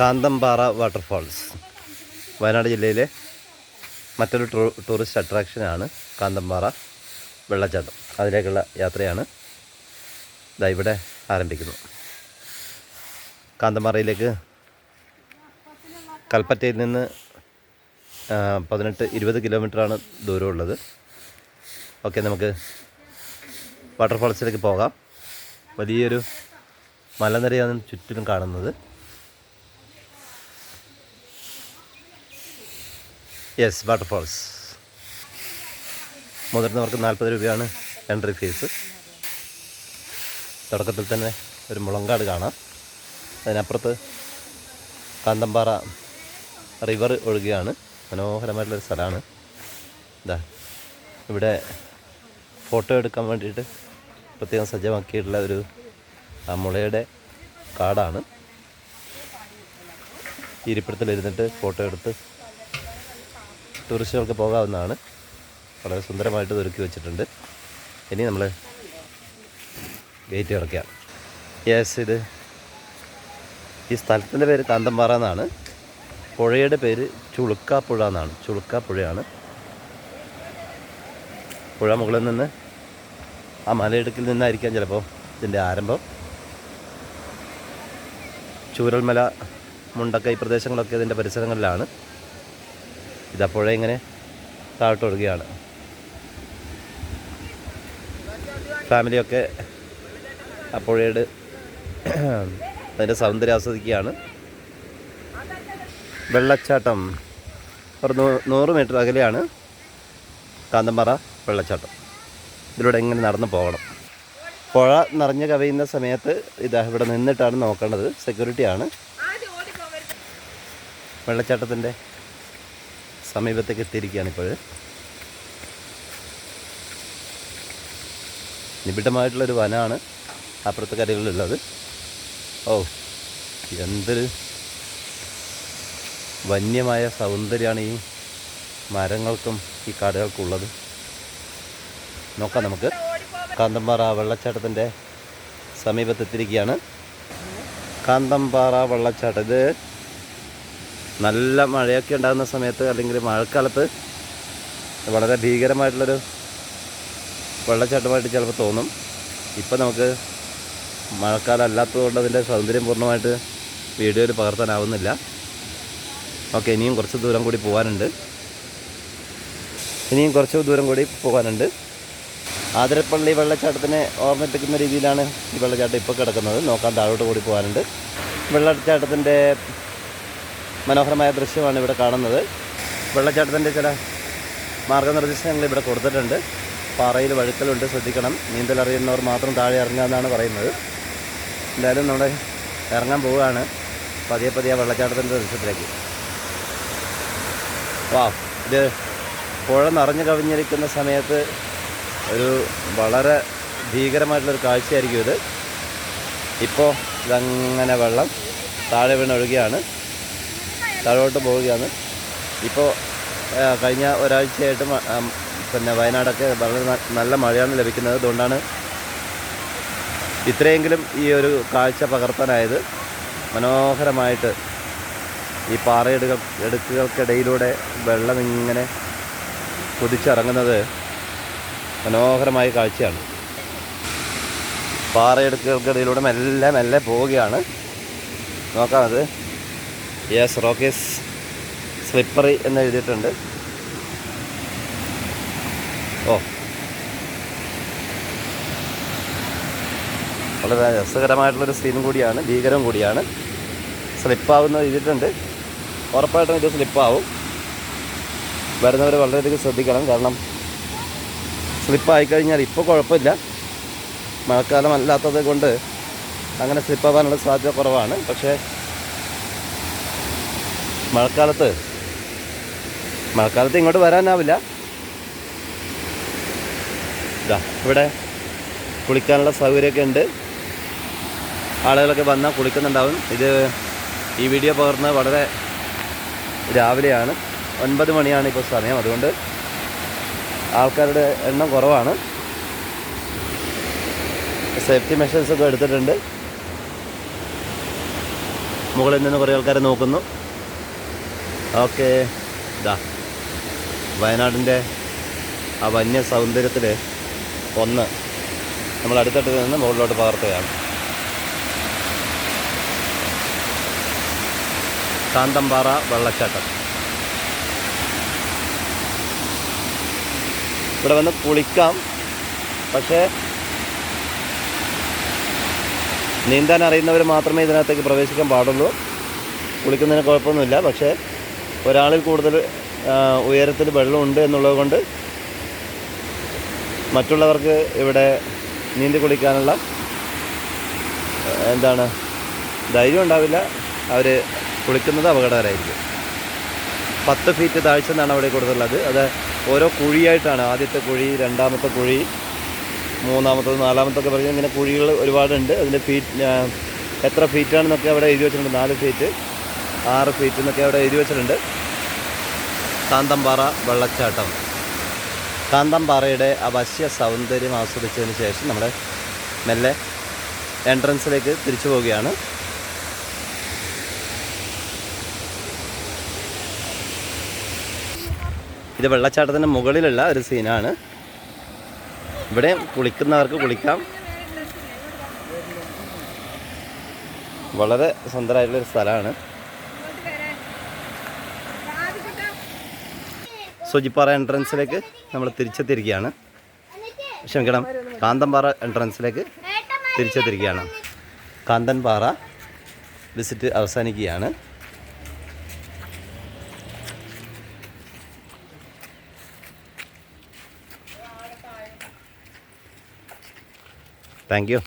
Kanthampara waterfalls Wayanad ജില്ലയിലെ മറ്റൊരു tourist അട്രാക്ഷനാണ് Kanthampara വെള്ളച്ചാട്ടം. അതിലേക്കുള്ള യാത്രയാണ് ഇതാ ഇവിടെ ആരംഭിക്കുന്നു. കാന്തമ്പാറയിലേക്ക് കൽപ്പറ്റയിൽ നിന്ന് 18-20 കിലോമീറ്ററാണ് ദൂരമുള്ളത്. ഓക്കെ, നമുക്ക് വാട്ടർഫാൾസിലേക്ക് പോകാം. വലിയൊരു മലനിരയാണ് ചുറ്റിലും കാണുന്നത്. Yes, waterfalls. മുതിർന്നവർക്ക് 40 രൂപയാണ് എൻട്രി ഫീസ്. തുടക്കത്തിൽ തന്നെ ഒരു മുളങ്കാട് കാണാം. അതിനപ്പുറത്ത് കാന്തമ്പാറ റിവർ ഒഴുകുകയാണ്. മനോഹരമായിട്ടുള്ളൊരു സ്ഥലമാണ്. ഇതാ ഇവിടെ ഫോട്ടോ എടുക്കാൻ വേണ്ടിയിട്ട് പ്രത്യേകം സജ്ജമാക്കിയിട്ടുള്ള ഒരു മുളയുടെ കാടാണ്. ഇരിപ്പിടത്തിലിരുന്നിട്ട് ഫോട്ടോ എടുത്ത് ടൂറിസ്റ്റുകൾക്ക് പോകാവുന്നതാണ്. വളരെ സുന്ദരമായിട്ട് ഒരുക്കി വെച്ചിട്ടുണ്ട്. ഇനി നമ്മൾ ഗേറ്റ് കിടക്കുക. യെസ്, ഈ സ്ഥലത്തിൻ്റെ പേര് കാന്തമ്പാറ എന്നാണ്. പുഴയുടെ പേര് ചുളുക്കാപ്പുഴ എന്നാണ്. ചുളുക്കാപ്പുഴയാണ്. പുഴ മുകളിൽ നിന്ന് ആ മലയിടുക്കിൽ നിന്നായിരിക്കാം ചിലപ്പോൾ ഇതിൻ്റെ ആരംഭം. ചൂരൽമല, മുണ്ടക്കൈ പ്രദേശങ്ങളൊക്കെ ഇതിൻ്റെ പരിസരങ്ങളിലാണ്. ഇതാ പുഴ ഇങ്ങനെ താഴോട്ടൊഴുകയാണ്. ഫാമിലിയൊക്കെ ആ പുഴയുടെ അതിൻ്റെ സൗന്ദര്യം ആസ്വദിക്കുകയാണ്. വെള്ളച്ചാട്ടം ഒരു 100 മീറ്റർ അകലെയാണ് കാന്തമ്പാറ വെള്ളച്ചാട്ടം. ഇതിലൂടെ എങ്ങനെ നടന്നു പോകണം. പുഴ നിറഞ്ഞ് കവിയുന്ന സമയത്ത് ഇതാ ഇവിടെ നിന്നിട്ടാണ് നോക്കേണ്ടത്. സെക്യൂരിറ്റിയാണ്. വെള്ളച്ചാട്ടത്തിൻ്റെ സമീപത്തേക്ക് എത്തിയിരിക്കുകയാണ് ഇപ്പോൾ. നിബിഡമായിട്ടുള്ളൊരു വനമാണ് അപ്പുറത്തെ കരകളിലുള്ളത്. ഓ, എന്തൊരു വന്യമായ സൗന്ദര്യമാണ് ഈ മരങ്ങൾക്കും ഈ കാടുകൾക്കുള്ളത്. നോക്കാം നമുക്ക്. കാന്തമ്പാറ വെള്ളച്ചാട്ടത്തിൻ്റെ സമീപത്തെത്തിയിരിക്കുകയാണ്. കാന്തമ്പാറ വെള്ളച്ചാട്ടം ഇത് നല്ല മഴയൊക്കെ ഉണ്ടാകുന്ന സമയത്ത് അല്ലെങ്കിൽ മഴക്കാലത്ത് വളരെ ഭീകരമായിട്ടുള്ളൊരു വെള്ളച്ചാട്ടമായിട്ട് ചിലപ്പോൾ തോന്നും. ഇപ്പം നമുക്ക് മഴക്കാലം അല്ലാത്തതുകൊണ്ട് അതിൻ്റെ സൗന്ദര്യം പൂർണ്ണമായിട്ട് വീഡിയോയിൽ പകർത്താനാവുന്നില്ല. ഓക്കെ, ഇനിയും കുറച്ച് ദൂരം കൂടി പോകാനുണ്ട്. ആതിരപ്പള്ളി വെള്ളച്ചാട്ടത്തിനെ ഓർമ്മിപ്പിക്കുന്ന രീതിയിലാണ് ഈ വെള്ളച്ചാട്ടം ഇപ്പോൾ കിടക്കുന്നത്. നോക്കാൻ താഴോട്ട് കൂടി പോകാനുണ്ട്. വെള്ളച്ചാട്ടത്തിൻ്റെ മനോഹരമായ ദൃശ്യമാണ് ഇവിടെ കാണുന്നത്. വെള്ളച്ചാട്ടത്തിൻ്റെ ചില മാർഗ്ഗനിർദ്ദേശങ്ങൾ ഇവിടെ കൊടുത്തിട്ടുണ്ട്. പാറയിൽ വഴുക്കലുണ്ട്, ശ്രദ്ധിക്കണം. നീന്തൽ അറിയുന്നവർ മാത്രം താഴെ ഇറങ്ങാമെന്നാണ് പറയുന്നത്. എന്തായാലും നമ്മൾ ഇറങ്ങാൻ പോവുകയാണ് പതിയെ വെള്ളച്ചാട്ടത്തിൻ്റെ ദൃശ്യത്തിലേക്ക്. വാ, ഇത് പുഴ നിറഞ്ഞു കവിഞ്ഞിരിക്കുന്ന സമയത്ത് ഒരു വളരെ ഭീകരമായിട്ടുള്ളൊരു കാഴ്ചയായിരിക്കും ഇത്. ഇപ്പോൾ ഇതങ്ങനെ വെള്ളം താഴെ വീണൊഴുകയാണ്, താഴോട്ട് പോവുകയാണ്. ഇപ്പോൾ കഴിഞ്ഞ ഒരാഴ്ചയായിട്ട് പിന്നെ വയനാടൊക്കെ വളരെ നല്ല മഴയാണ് ലഭിക്കുന്നത്. അതുകൊണ്ടാണ് ഇത്രയെങ്കിലും ഈ ഒരു കാഴ്ച പകർത്താനായത്. മനോഹരമായിട്ട് ഈ പാറയിടുക്കുകൾക്കിടയിലൂടെ വെള്ളം ഇങ്ങനെ കുതിച്ചിറങ്ങുന്നത് മനോഹരമായ കാഴ്ചയാണ്. പാറയിടുക്കുകൾക്കിടയിലൂടെ മെല്ലെ പോവുകയാണ്. നോക്കാം അത്. യെസ്, റോക്കീസ് സ്ലിപ്പറി എന്ന് എഴുതിയിട്ടുണ്ട്. ഓ, വളരെ രസകരമായിട്ടുള്ളൊരു സീനും കൂടിയാണ്, ഭീകരം കൂടിയാണ്. സ്ലിപ്പാവുന്ന എഴുതിയിട്ടുണ്ട്. ഉറപ്പായിട്ടും ഇത് സ്ലിപ്പാവും. വരുന്നവർ വളരെയധികം ശ്രദ്ധിക്കണം. കാരണം സ്ലിപ്പായിക്കഴിഞ്ഞാൽ ഇപ്പോൾ കുഴപ്പമില്ല, മഴക്കാലം അല്ലാത്തത് കൊണ്ട് അങ്ങനെ സ്ലിപ്പാവാനുള്ള സാധ്യത കുറവാണ്. പക്ഷേ മഴക്കാലത്ത് ഇങ്ങോട്ട് വരാനാവില്ല. ഇതാ ഇവിടെ കുളിക്കാനുള്ള സൗകര്യമൊക്കെ ഉണ്ട്. ആളുകളൊക്കെ വന്നാൽ കുളിക്കുന്നുണ്ടാവും. ഈ വീഡിയോ പകർന്നത് വളരെ രാവിലെയാണ്. 9 മണിയാണ് ഇപ്പോൾ സമയം. അതുകൊണ്ട് ആൾക്കാരുടെ എണ്ണം കുറവാണ്. സേഫ്റ്റി മെഷേഴ്സൊക്കെ എടുത്തിട്ടുണ്ട്. മുകളിൽ നിന്ന് കുറേ ആൾക്കാർ നോക്കുന്നു. ഓക്കെ, ഇതാ വയനാടിൻ്റെ ആ വന്യ സൗന്ദര്യത്തിൽ ഒന്ന് നമ്മൾ അടുത്തടുത്ത് നിന്ന് മുകളിലോട്ട് പകർത്തുകയാണ്. കാന്തമ്പാറ വെള്ളച്ചാട്ടം. ഇവിടെ വന്ന് കുളിക്കാം, പക്ഷേ നീന്താൻ അറിയുന്നവർ മാത്രമേ ഇതിനകത്തേക്ക് പ്രവേശിക്കാൻ പാടുള്ളൂ. കുളിക്കുന്നതിന് കുഴപ്പമൊന്നുമില്ല, പക്ഷേ ഒരാളിൽ കൂടുതൽ ഉയരത്തിൽ വെള്ളമുണ്ട് എന്നുള്ളത് കൊണ്ട് മറ്റുള്ളവർക്ക് ഇവിടെ നീന്തി കുളിക്കാനുള്ള ധൈര്യം ഉണ്ടാവില്ല. അവർ കുളിക്കുന്നത് അപകടകരമായിരിക്കും. 10 ഫീറ്റ് താഴ്ച എന്നാണ് അവിടെ കൊടുത്തുള്ളത്. അത് ഓരോ കുഴിയായിട്ടാണ്. ആദ്യത്തെ കുഴി, രണ്ടാമത്തെ കുഴി, മൂന്നാമത്തത്, നാലാമത്തൊക്കെ പറഞ്ഞ് ഇങ്ങനെ കുഴികൾ ഒരുപാടുണ്ട്. അതിൻ്റെ എത്ര ഫീറ്റാണെന്നൊക്കെ അവിടെ എഴുതി വെച്ചിട്ടുണ്ട്. 4 ഫീറ്റ്, 6 ഫീറ്റ് എന്നൊക്കെ അവിടെ എഴുതി വെച്ചിട്ടുണ്ട്. കാന്തമ്പാറ വെള്ളച്ചാട്ടം. കാന്തമ്പാറയുടെ അവശ്യ സൗന്ദര്യം ആസ്വദിച്ചതിന് ശേഷം നമ്മൾ മെല്ലെ എൻട്രൻസിലേക്ക് തിരിച്ചു പോവുകയാണ്. ഇത് വെള്ളച്ചാട്ടത്തിൻ്റെ മുകളിലുള്ള ഒരു സീനാണ്. ഇവിടെ കുളിക്കുന്നവർക്ക് കുളിക്കാം. വളരെ സുന്ദരമായിട്ടുള്ളൊരു സ്ഥലമാണ്. സൂചിപ്പാറ എൻട്രൻസിലേക്ക് നമ്മൾ തിരിച്ചെത്തിയിരിക്കുകയാണ്. ക്ഷമിക്കണം, കാന്തമ്പാറ എൻട്രൻസിലേക്ക് തിരിച്ചെത്തിയിരിക്കുകയാണ്. കാന്തൻപാറ വിസിറ്റ് അവസാനിക്കുകയാണ്. Thank you.